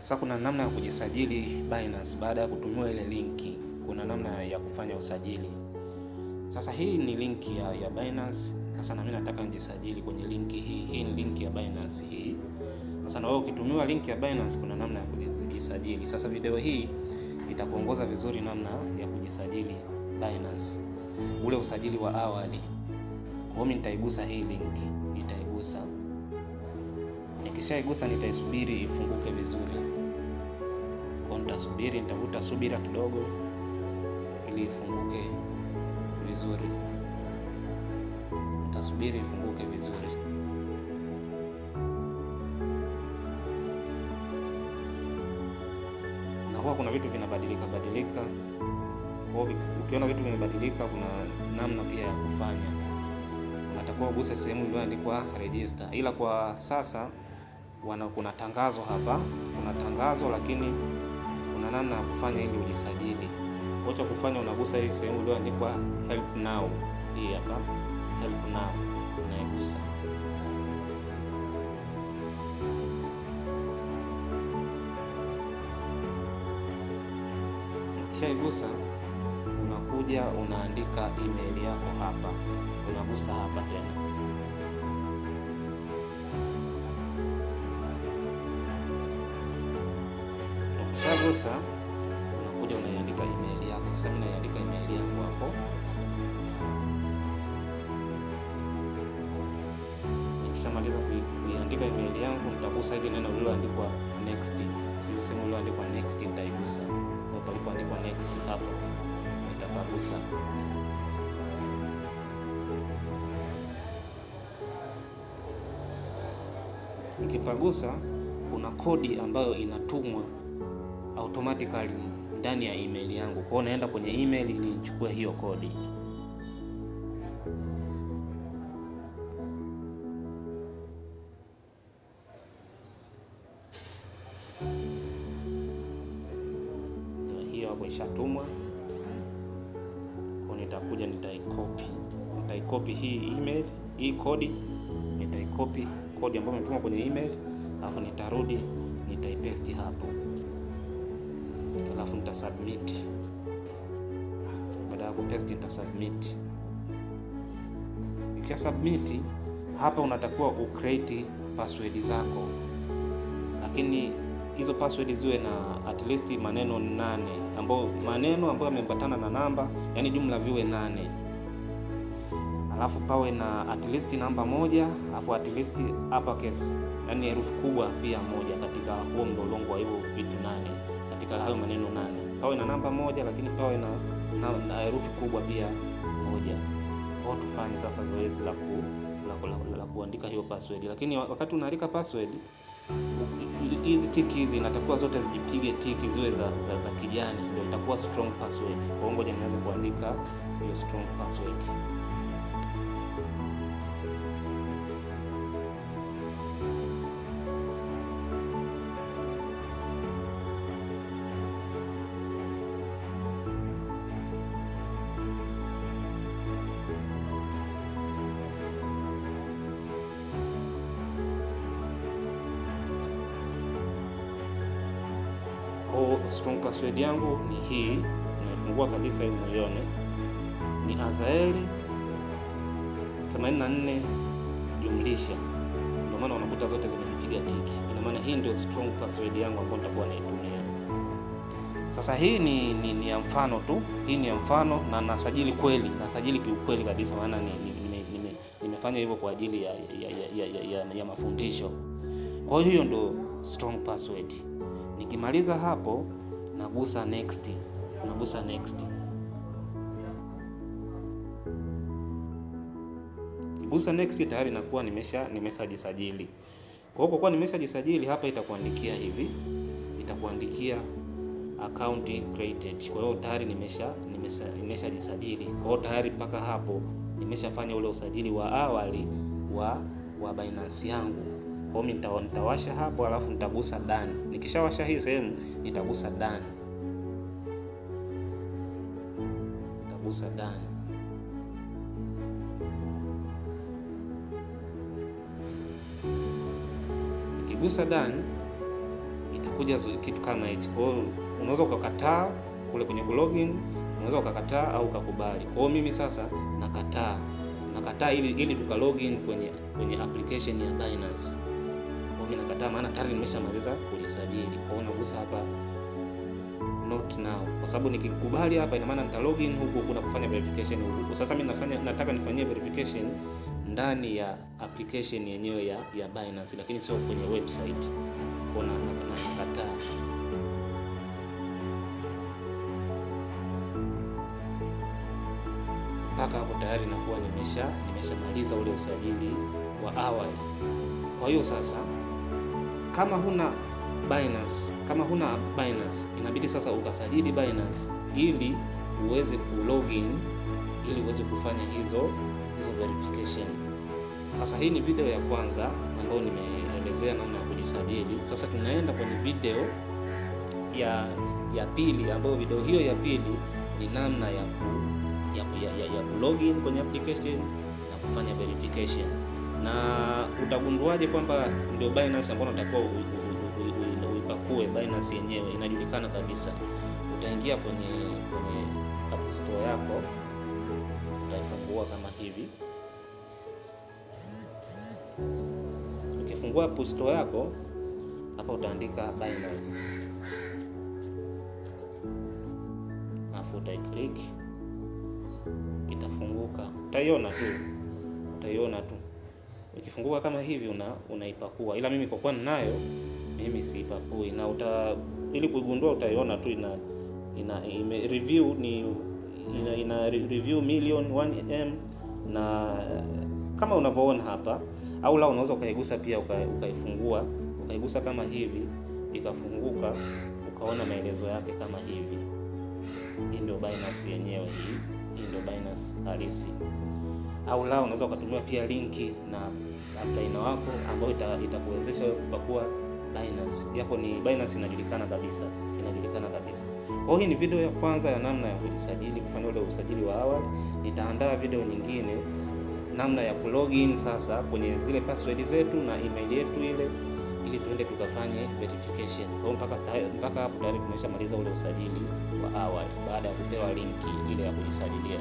Sasa kuna namna ya kujisajili Binance baada ya kutumiwa ile linki. Kuna namna ya kufanya usajili. Sasa hii ni linki ya Binance. Sasa na mimi nataka nijisajili kwenye linki hii. Hii ni linki ya Binance hii. Sasa na wewe ukitumiwa linki ya Binance kuna namna ya kujisajili. Sasa video hii itakuongoza vizuri namna ya kujisajili Binance. Ule usajili wa awali. Kwa hiyo nitaigusa hii link. Nitaigusa. Nikishaigusa nitaisubiri ifunguke vizuri. Kwa nitasubiri, nitavuta subira kidogo ili ifunguke vizuri. Nitasubiri ifunguke vizuri. Na huwa kuna vitu vinabadilika. Kwa hiyo ukiona vitu vimebadilika, kuna namna pia ya kufanya. Unatakiwa uguse sehemu iliyoandikwa register. Ila kwa sasa kuna tangazo hapa. Kuna tangazo lakini kuna namna ya kufanya ili ujisajili. Kwa hiyo kufanya unagusa hii sehemu iliyoandikwa help now. Hii hapa help now. Unaigusa. Ukishaigusa unakuja unaandika email yako hapa. Unagusa hapa tena. Ukishagusa unakuja unaiandika email yako. Sasa mimi naiandika email yangu hapo. Nikishamaliza kuiandika email yangu nitagusa ile neno lililoandikwa next. Hiyo sehemu iliyoandikwa next nitaigusa. Hapo palipoandikwa next hapo nitapagusa. Nikipagusa kuna kodi ambayo inatumwa automatically ndani ya email yangu. Kwa hiyo naenda kwenye email ili nichukue hiyo kodi. Hiyo hapo ishatumwa. Kwa nitakuja nitaikopi hii email, hii kodi, nitaikopi kodi ambayo imetumwa kwenye email, alafu nitarudi nitaipaste hapo. Alafu nitasubmit. Baada ya kupaste nitasubmit. Nikisha submit hapa unatakiwa ucreate password zako. Lakini hizo password ziwe na at least maneno 8 ambayo yameambatana na namba, yani jumla viwe 8. Alafu pawe na at least namba moja, alafu at least uppercase, yani herufi kubwa pia moja katika huo mlolongo wa hivyo vitu 8. Katika hayo maneno 8 pawe na namba moja, lakini pawe na herufi kubwa pia moja. Kwa tufanye sasa zoezi la kuandika hiyo password. Lakini wakati unaandika password, hizi tiki hizi inatakuwa zote zijipige tiki ziwe za kijani, ndio itakuwa strong password. Kwa hiyo ngoja nianze kuandika hiyo strong password. Kwa strong password yangu ni hii, naifungua kabisa ili muione. Ni Azaeli 84 jumlisha. Ndio maana unakuta zote zimepiga tiki. Ina maana hii ndio strong password yangu ambayo nitakuwa naitumia. Sasa hii ni ya mfano tu. Hii ni ya mfano na nasajili kweli. Nasajili kiukweli kabisa, maana nimefanya hivyo kwa ajili ya mafundisho. Kwa hiyo ndio strong password. Nikimaliza hapo nagusa next. Nikigusa next tayari nakuwa nimeshajisajili. Kwa kuwa nimeshajisajili hapa itakuandikia hivi. Itakuandikia account created. Kwa hiyo tayari nimeshajisajili. Kwa hiyo tayari mpaka hapo nimeshafanya ule usajili wa awali wa Binance yangu. Kwa hiyo nitawasha hapo, alafu nitagusa done. Nikishawasha hii sehemu nitagusa done. Nikigusa done itakuja kitu kama hichi. Kwa hiyo unaweza ukakataa kule kwenye login, unaweza ukakataa au ukakubali. Kwa hiyo mimi sasa nakataa ili tuka login kwenye application ya Binance. Kwa hiyo mimi nakataa, maana tayari nimeshamaliza kujisajili. Kwa hiyo nagusa hapa not now, kwa sababu nikikubali hapa ina maana nita login huku kuna kufanya verification huku. Sasa mimi nataka nifanyie verification ndani ya application yenyewe ya Binance, lakini sio kwenye website. Kwa hiyo nakataa. Mpaka hapo tayari nakuwa nimeshamaliza ule usajili wa awali. Kwa hiyo sasa kama huna Binance inabidi sasa ukasajili Binance ili uweze kulogin, ili uweze kufanya hizo verification. Sasa hii ni video ya kwanza ambayo nimeelezea namna ya kujisajili. Sasa tunaenda kwenye video ya pili, ambayo video hiyo ya pili ni namna ya login kwenye application na kufanya verification. Na utagunduaje kwamba ndio Binance ambayo unatakiwa uipakue? Binance yenyewe inajulikana kabisa. Utaingia kwenye App Store yako, utaifungua kama hivi. Ukifungua App Store yako, hapa utaandika Binance, alafu utaiclick, itafunguka. Utaiona tu. Ukifunguka kama hivi unaipakua, ila mimi kwa kuwa ninayo mimi siipakui. Na ili kuigundua utaiona tu ina review ina review million 1M, na kama unavyoona hapa, au la unaweza ukaigusa pia ukaifungua, ukaigusa kama hivi ikafunguka, ukaona maelezo yake kama hivi. Hii ndio Binance yenyewe, hii ndio Binance halisi. Au la unaweza ukatumia pia linki na upline wako ambayo itakuwezesha wewe kupakua Binance, japo ni Binance inajulikana kabisa. Kwa hiyo hii ni video ya kwanza ya namna ya kujisajili, kufanya ule usajili wa awali. Nitaandaa video nyingine namna ya kulogin sasa kwenye zile password zetu na email yetu ile, ili tuende tukafanye verification. Kwa hiyo mpaka hapo tayari tumeshamaliza ule usajili wa awali baada ya kupewa linki ile ya kujisajilia.